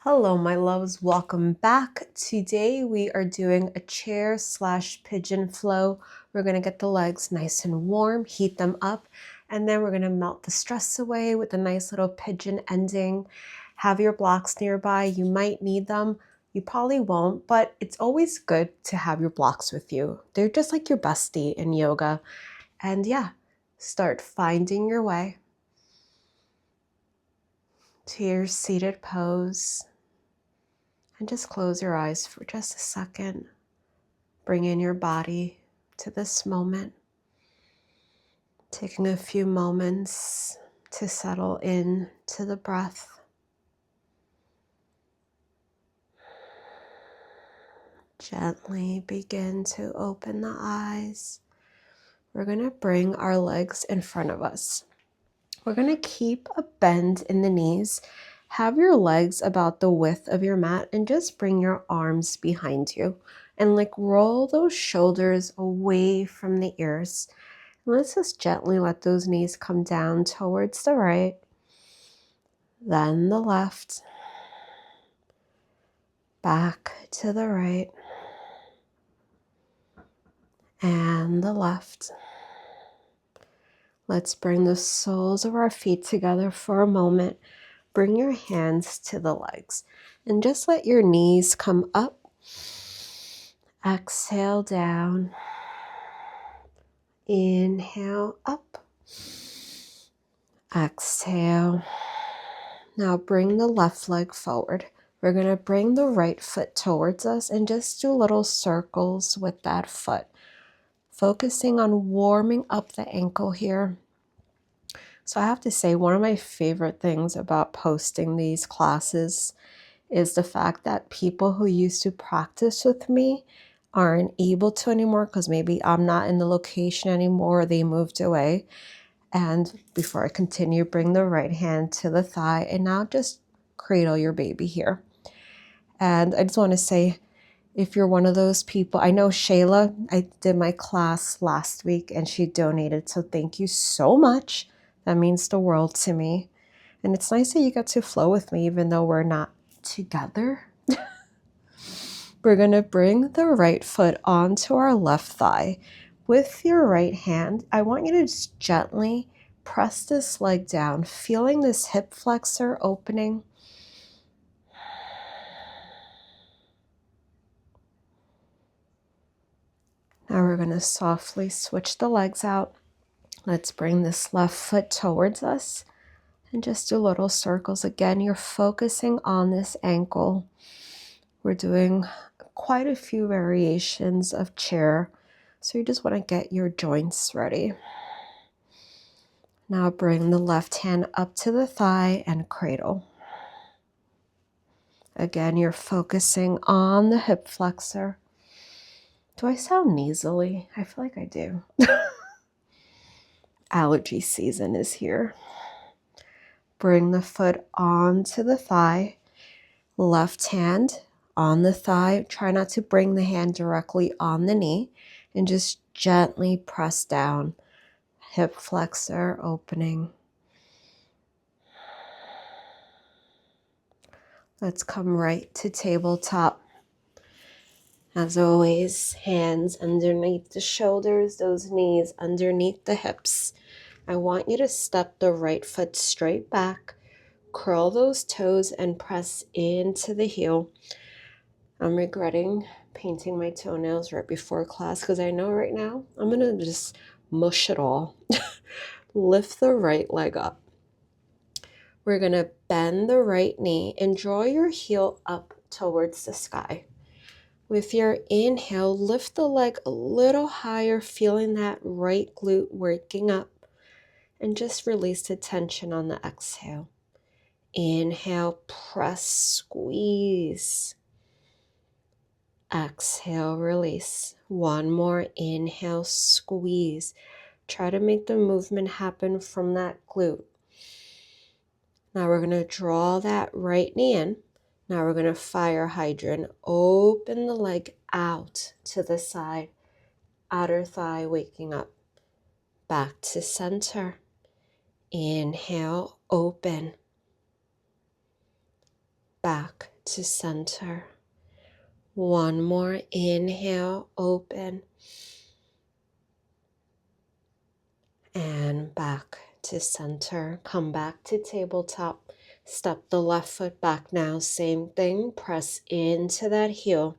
Hello, my loves. Welcome back. Today we are doing a chair/pigeon flow. We're going to get the legs nice and warm, heat them up, and then we're going to melt the stress away with a nice little pigeon ending. Have your blocks nearby. You might need them. You probably won't, but it's always good to have your blocks with you. They're just like your bestie in yoga. And yeah, start finding your way to your seated pose. And just close your eyes for just a second. Bring in your body to this moment. Taking a few moments to settle in to the breath. Gently begin to open the eyes. We're going to bring our legs in front of us. We're going to keep a bend in the knees. Have your legs about the width of your mat and just bring your arms behind you. And roll those shoulders away from the ears. Let's just gently let those knees come down towards the right, then the left, back to the right, and the left. Let's bring the soles of our feet together for a moment. Bring your hands to the legs and just let your knees come up. Exhale down. Inhale up. Exhale. Now bring the left leg forward. We're going to bring the right foot towards us and just do little circles with that foot. Focusing on warming up the ankle here. So I have to say, one of my favorite things about posting these classes is the fact that people who used to practice with me aren't able to anymore because maybe I'm not in the location anymore or they moved away. And before I continue, bring the right hand to the thigh and now just cradle your baby here. And I just want to say, if you're one of those people, I know Shayla, I did my class last week and she donated. So thank you so much. That means the world to me. And it's nice that you get to flow with me even though we're not together. We're going to bring the right foot onto our left thigh. With your right hand, I want you to just gently press this leg down, feeling this hip flexor opening. Now we're going to softly switch the legs out. Let's bring this left foot towards us and just do little circles. Again, you're focusing on this ankle. We're doing quite a few variations of chair, so you just want to get your joints ready. Now bring the left hand up to the thigh and cradle. Again, you're focusing on the hip flexor. Do I sound nasally? I feel like I do. Allergy season is here. Bring the foot onto the thigh. Left hand on the thigh. Try not to bring the hand directly on the knee and just gently press down. Hip flexor opening. Let's come right to tabletop. As always, hands underneath the shoulders, those knees underneath the hips. I want you to step the right foot straight back, curl those toes and press into the heel. I'm regretting painting my toenails right before class because I know right now I'm going to just mush it all. Lift the right leg up. We're going to bend the right knee and draw your heel up towards the sky. With your inhale, lift the leg a little higher, feeling that right glute working up. And just release the tension on the exhale. Inhale, press, squeeze. Exhale, release. One more. Inhale, squeeze. Try to make the movement happen from that glute. Now we're going to draw that right knee in. Now we're going to fire hydrant. Open the leg out to the side. Outer thigh waking up. Back to center. Inhale, open. Back to center. One more inhale, open. And back to center. Come back to tabletop. Step the left foot back now. Same thing. Press into that heel.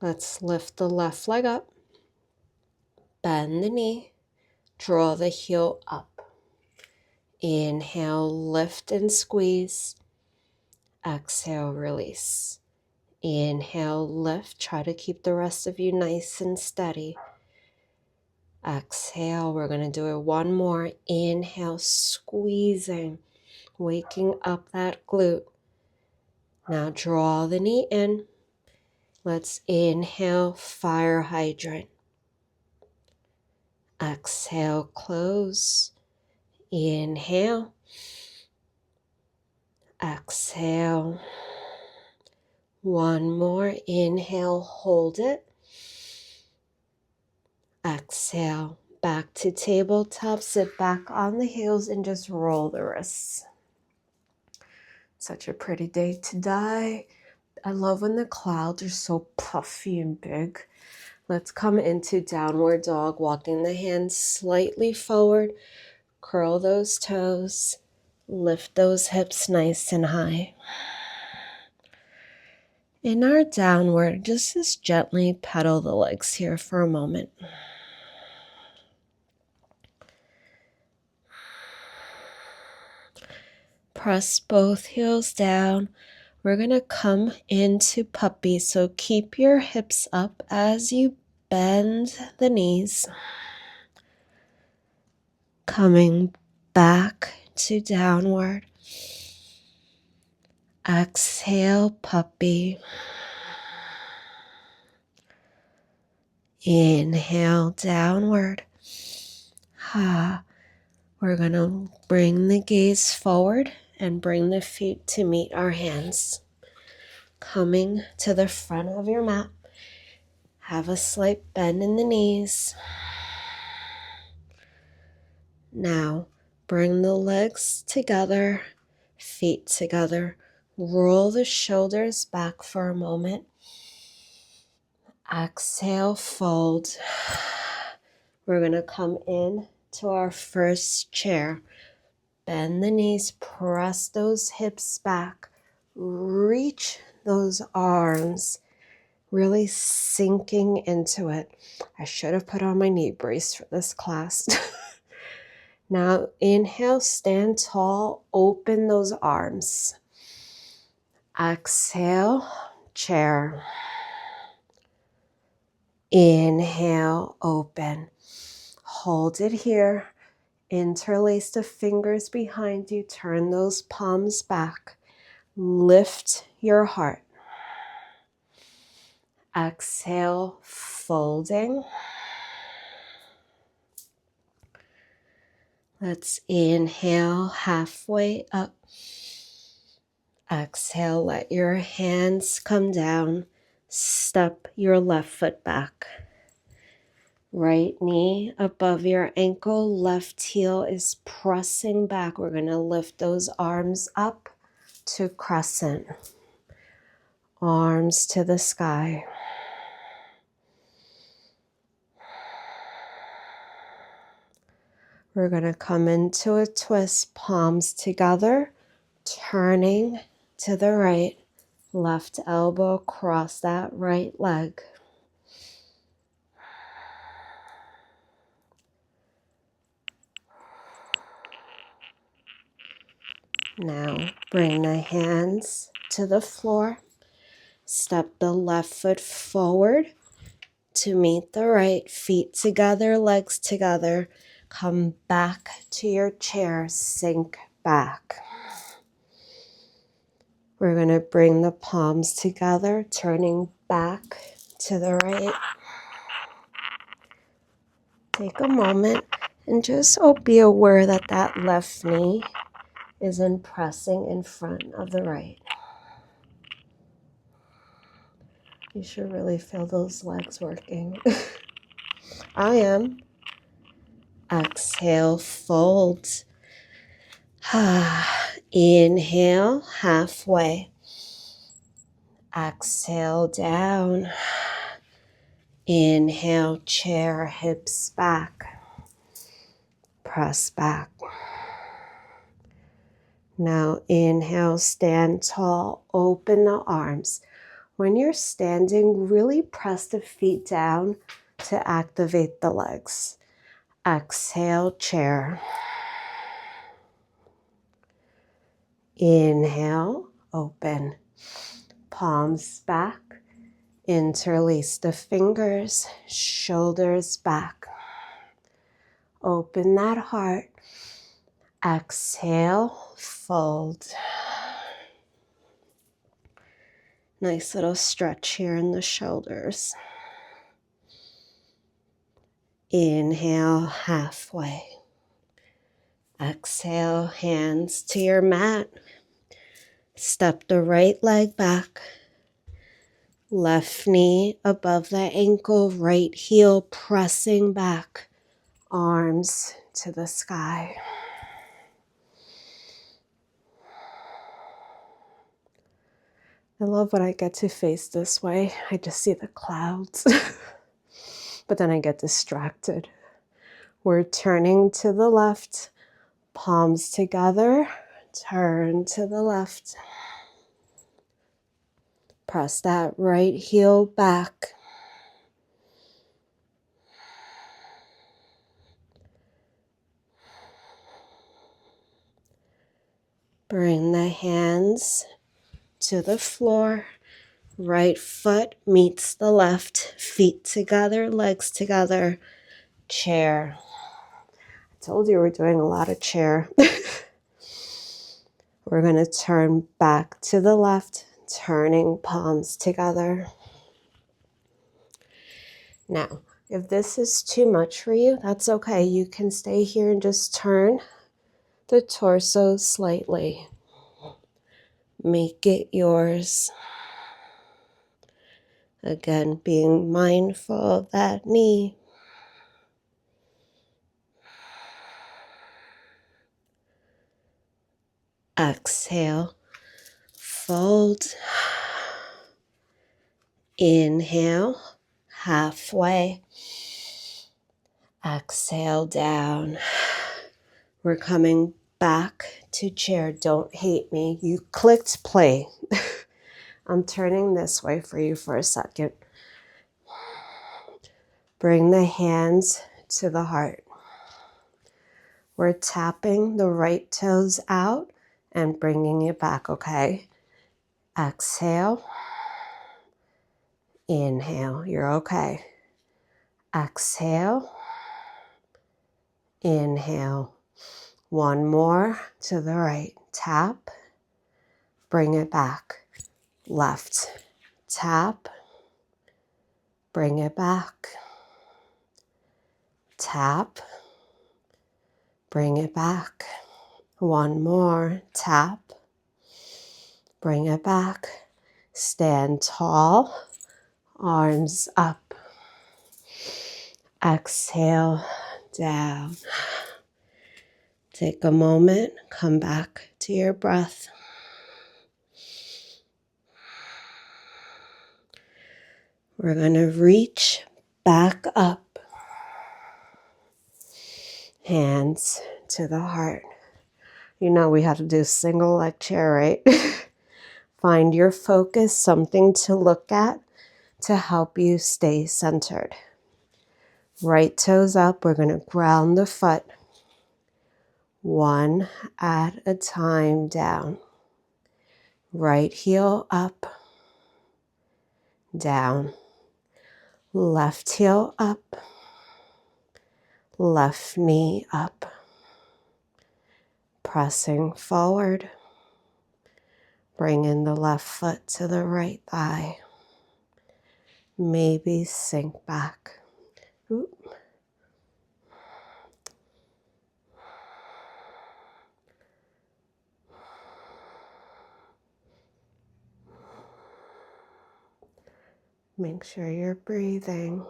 Let's lift the left leg up. Bend the knee. Draw the heel up. Inhale, lift and squeeze. Exhale, release. Inhale, lift. Try to keep the rest of you nice and steady. Exhale, we're going to do it one more. Inhale, squeezing, waking up that glute. Now draw the knee in. Let's inhale, fire hydrant. Exhale, close. Inhale. Exhale. One more. Inhale, hold it. Exhale, back to tabletop. Sit back on the heels and just roll the wrists. Such a pretty day to die. I love when the clouds are so puffy and big. Let's come into downward dog, walking the hands slightly forward. Curl those toes. Lift those hips nice and high. In our downward, just gently pedal the legs here for a moment. Press both heels down. We're going to come into puppy, so keep your hips up as you bend the knees. Coming back to downward. Exhale, puppy. Inhale, downward. We're going to bring the gaze forward and bring the feet to meet our hands. Coming to the front of your mat. Have a slight bend in the knees. Now, bring the legs together, feet together. Roll the shoulders back for a moment. Exhale, fold. We're going to come in to our first chair. Bend the knees, press those hips back. Reach those arms, really sinking into it. I should have put on my knee brace for this class. Now inhale, stand tall, open those arms. Exhale, chair. Inhale, open. Hold it here. Interlace the fingers behind you. Turn those palms back. Lift your heart. Exhale, folding. Let's inhale halfway up. Exhale, let your hands come down. Step your left foot back. Right knee above your ankle, left heel is pressing back. We're going to lift those arms up to crescent. Arms to the sky. We're going to come into a twist, palms together, turning to the right, left elbow across that right leg. Now bring the hands to the floor. Step the left foot forward to meet the right, feet together, legs together. Come back to your chair, sink back. We're going to bring the palms together, turning back to the right. Take a moment and just be aware that that left knee isn't pressing in front of the right. You should really feel those legs working. I am. Exhale, fold. Inhale, halfway. Exhale, down. Inhale, chair, hips back. Press back. Now inhale, stand tall, open the arms. When you're standing, really press the feet down to activate the legs. Exhale, chair. Inhale, open. Palms back. Interlace the fingers, shoulders back. Open that heart. Exhale, fold. Nice little stretch here in the shoulders. Inhale, halfway. Exhale, hands to your mat. Step the right leg back. Left knee above the ankle, right heel pressing back. Arms to the sky. I love when I get to face this way. I just see the clouds. But then I get distracted. We're turning to the left. Palms together. Turn to the left. Press that right heel back. Bring the hands to the floor. Right foot meets the left. Feet together, legs together. Chair. I told you we're doing a lot of chair. We're going to turn back to the left, turning palms together. Now, if this is too much for you, that's okay. You can stay here and just turn the torso slightly. Make it yours. Again, being mindful of that knee. Exhale, fold. Inhale, halfway. Exhale, down. We're coming back to chair. Don't hate me. You clicked play. I'm turning this way for you for a second. Bring the hands to the heart. We're tapping the right toes out and bringing it back, okay? Exhale. Inhale. You're okay. Exhale. Inhale. One more to the right. Tap. Bring it back. Left. Tap. Bring it back. Tap. Bring it back. One more. Tap. Bring it back. Stand tall. Arms up. Exhale, down. Take a moment. Come back to your breath. We're going to reach back up. Hands to the heart. You know we have to do single leg chair, right? Find your focus, something to look at to help you stay centered. Right toes up. We're going to ground the foot. One at a time down. Right heel up. Down. Left heel up. Left knee up. Pressing forward. Bring in the left foot to the right thigh. Maybe sink back. Oop. Make sure you're breathing.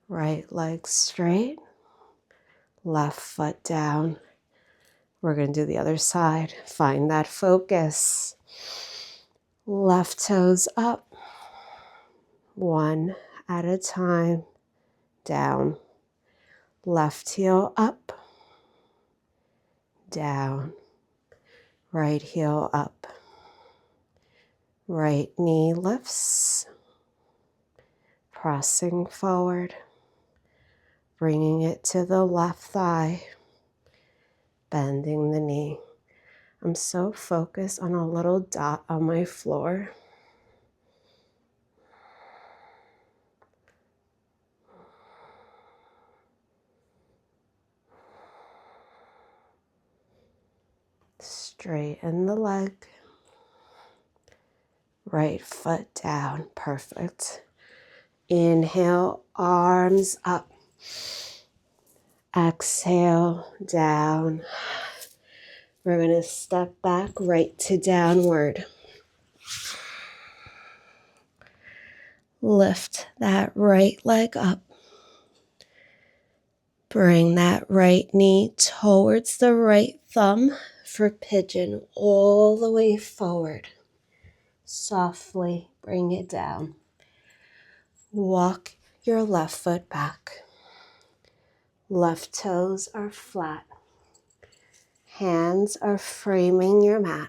Right leg straight. Left foot down. We're going to do the other side. Find that focus. Left toes up. One at a time. Down. Left heel up. Down. Right heel up. Right knee lifts. Pressing forward. Bringing it to the left thigh. Bending the knee. I'm so focused on a little dot on my floor. Straighten the leg. Right foot down. Perfect. Inhale, arms up. Exhale, down. We're going to step back right to downward. Lift that right leg up. Bring that right knee towards the right thumb for pigeon all the way forward. Softly bring it down. Walk your left foot back. Left toes are flat. Hands are framing your mat.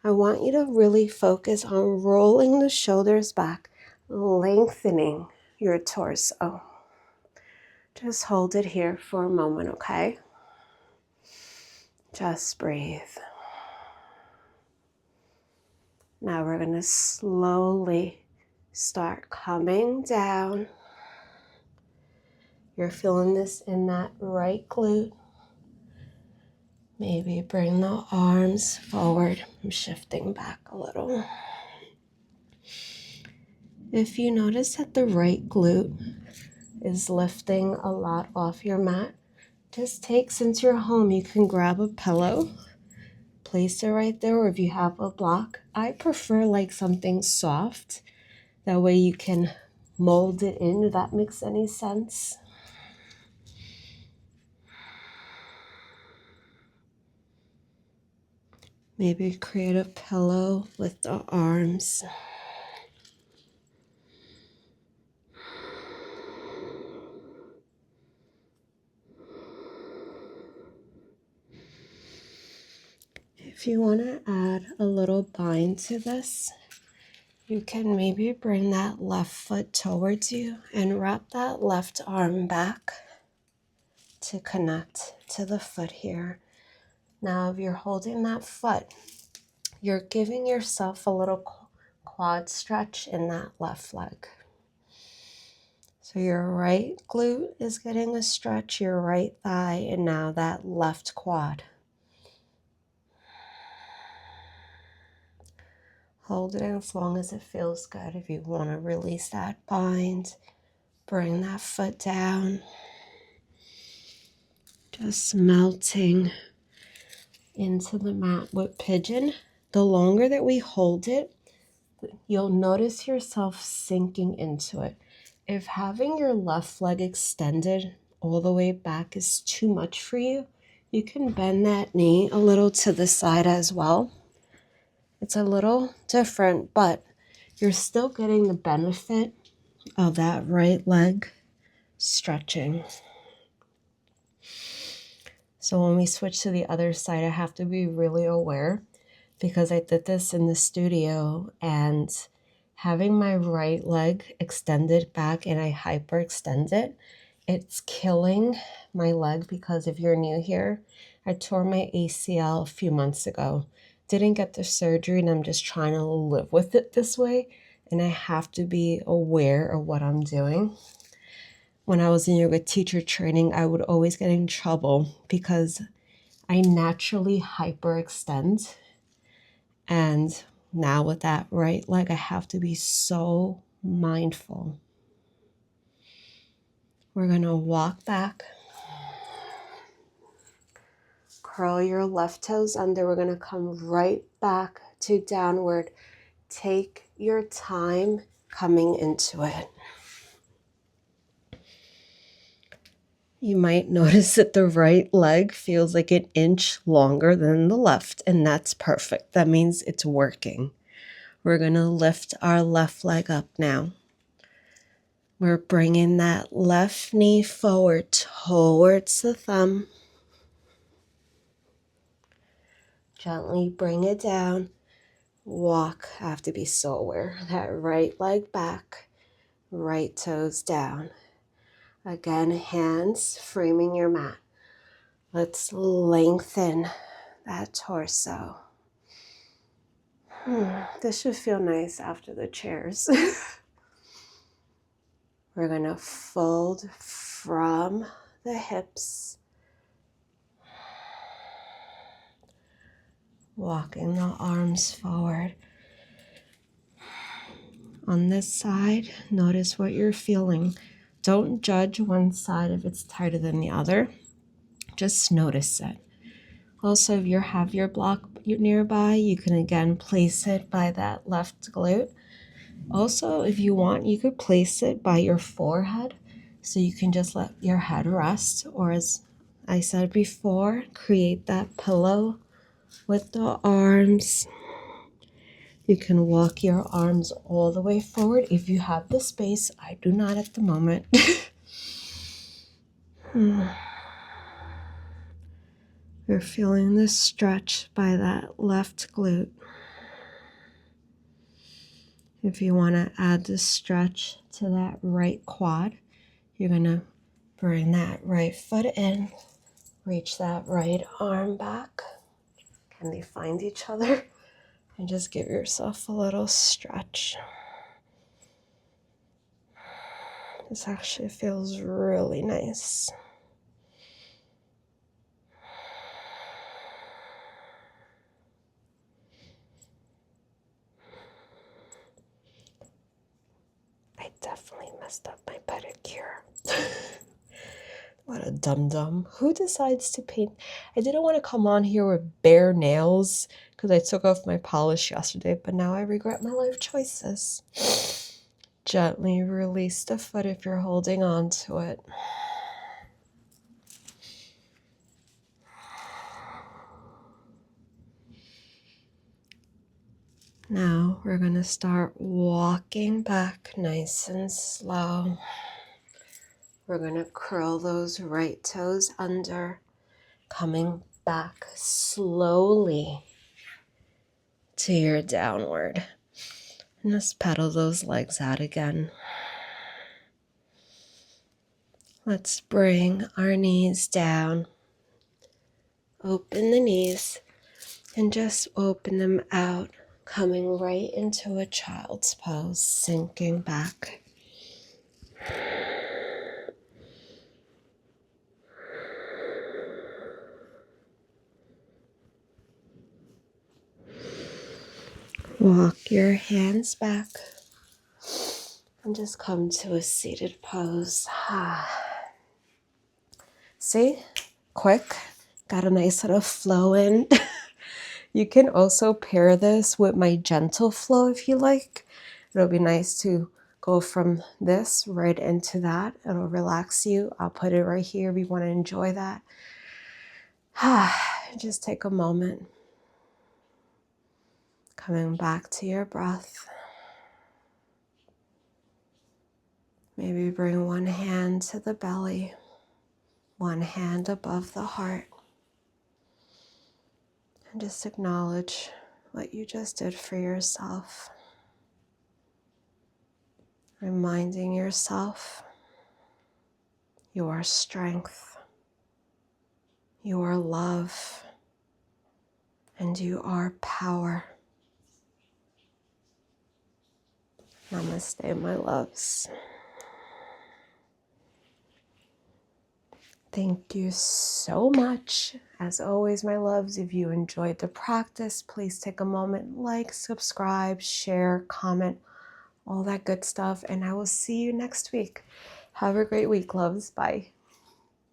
I want you to really focus on rolling the shoulders back, lengthening your torso. Just hold it here for a moment, okay? Just breathe. Now we're going to slowly start coming down. You're feeling this in that right glute. Maybe bring the arms forward. I'm shifting back a little. If you notice that the right glute is lifting a lot off your mat, just take, since you're home, you can grab a pillow, place it right there, or if you have a block, I prefer like something soft. That way you can mold it in, if that makes any sense. Maybe create a pillow with the arms. If you want to add a little bind to this, you can maybe bring that left foot towards you and wrap that left arm back to connect to the foot here. Now, if you're holding that foot, you're giving yourself a little quad stretch in that left leg. So your right glute is getting a stretch, your right thigh, and now that left quad. Hold it in as long as it feels good. If you want to release that bind, bring that foot down. Just melting into the mat with pigeon. The longer that we hold it, you'll notice yourself sinking into it. If having your left leg extended all the way back is too much for you, you can bend that knee a little to the side as well. It's a little different, but you're still getting the benefit of that right leg stretching. So when we switch to the other side, I have to be really aware, because I did this in the studio, and having my right leg extended back and I hyperextend it, it's killing my leg. Because if you're new here, I tore my ACL a few months ago. Didn't get the surgery, and I'm just trying to live with it this way. And I have to be aware of what I'm doing. When I was in yoga teacher training, I would always get in trouble because I naturally hyperextend. And now with that right leg, I have to be so mindful. We're going to walk back. Curl your left toes under. We're going to come right back to downward. Take your time coming into it. You might notice that the right leg feels like an inch longer than the left, and that's perfect. That means it's working. We're going to lift our left leg up now. We're bringing that left knee forward towards the thumb. Gently bring it down. Walk. I have to be so aware. That right leg back, right toes down. Again, hands framing your mat. Let's lengthen that torso. This should feel nice after the chairs. We're going to fold from the hips, walking the arms forward. On this side, notice what you're feeling. Don't judge one side if it's tighter than the other. Just notice it. Also, if you have your block nearby, you can again place it by that left glute. Also, if you want, you could place it by your forehead, so you can just let your head rest, or as I said before, create that pillow with the arms. You can walk your arms all the way forward if you have the space. I do not at the moment. You're feeling this stretch by that left glute. If you want to add the stretch to that right quad, you're going to bring that right foot in, reach that right arm back. Can they find each other? And just give yourself a little stretch. This actually feels really nice. I definitely messed up my pedicure. What a dum-dum. Who decides to paint? I didn't want to come on here with bare nails because I took off my polish yesterday, but now I regret my life choices. Gently release the foot if you're holding on to it. Now we're going to start walking back nice and slow. We're going to curl those right toes under, coming back slowly to your downward. And just pedal those legs out again. Let's bring our knees down. Open the knees and just open them out, coming right into a child's pose, sinking back. Walk your hands back and just come to a seated pose. See? Quick. Got a nice little flow in. You can also pair this with my gentle flow if you like. It'll be nice to go from this right into that. It'll relax you. I'll put it right here if you want to enjoy that. Just take a moment. Coming back to your breath. Maybe bring one hand to the belly, one hand above the heart. And just acknowledge what you just did for yourself. Reminding yourself your strength, your love, and you are power. Namaste, my loves. Thank you so much. As always, my loves, if you enjoyed the practice, please take a moment, like, subscribe, share, comment, all that good stuff, and I will see you next week. Have a great week, loves. Bye.